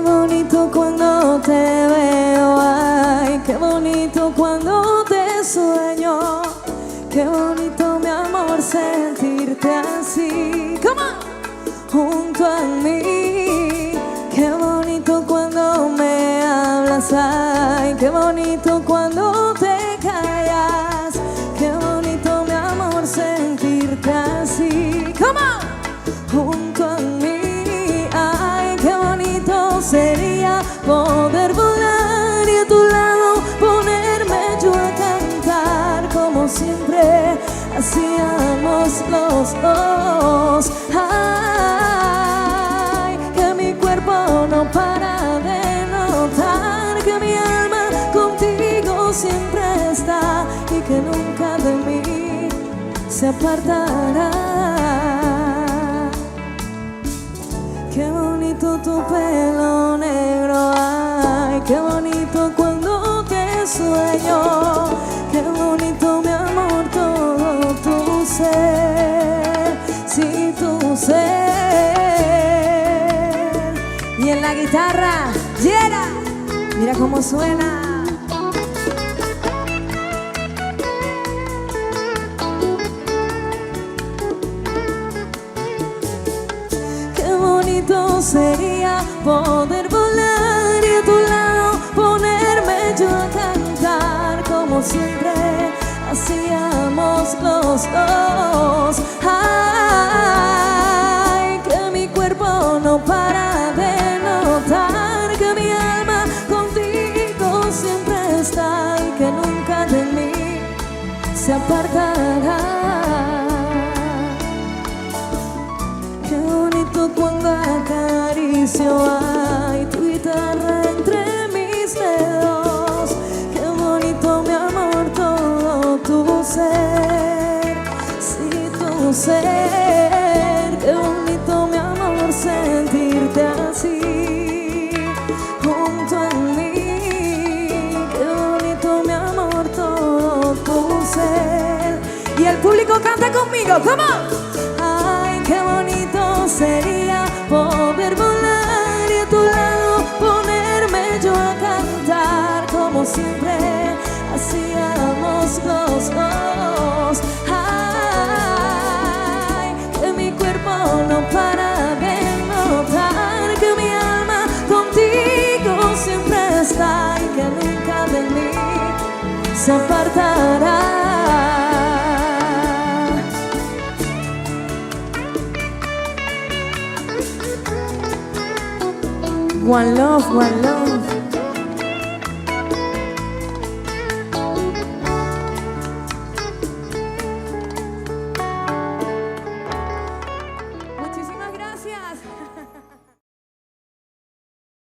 bonito cuando te veo, ay, qué bonito cuando te sueño. Qué bonito, mi amor, sentirte así, come on, junto a mí. Qué bonito cuando me hablas, ay, qué bonito cuando te callas. Qué bonito, mi amor, sentirte así, come on, junto a mí. Ay, qué bonito sería poder volar y a tu lado ponerme yo a cantar como siempre hacíamos los dos. Ay, que mi cuerpo no para de notar que mi alma contigo siempre está y que nunca de mí se apartará. Qué bonito tu pelo negro, ay, qué bonito cuando te sueño. Qué bonito, mi amor, todo tu ser, sí, tu ser. Y en la guitarra, llega, mira cómo suena. Sería poder volar y a tu lado ponerme yo a cantar como siempre hacíamos los dos. Ay, que mi cuerpo no para de notar que mi alma contigo siempre está y que nunca de mí se apartará. Qué bonito cuando acaricio, ay, tu guitarra entre mis dedos. Qué bonito, mi amor, todo tu ser, sí, tu ser. Qué bonito, mi amor, sentirte así, junto a mí. Qué bonito, mi amor, todo tu ser. Y el público canta conmigo, ¿cómo? Ay, qué bonito sería poder volar y a tu lado ponerme yo a cantar como siempre hacíamos los dos. Ay, que mi cuerpo no para de notar que mi alma contigo siempre está y que nunca de mí se apartará. One love, one love.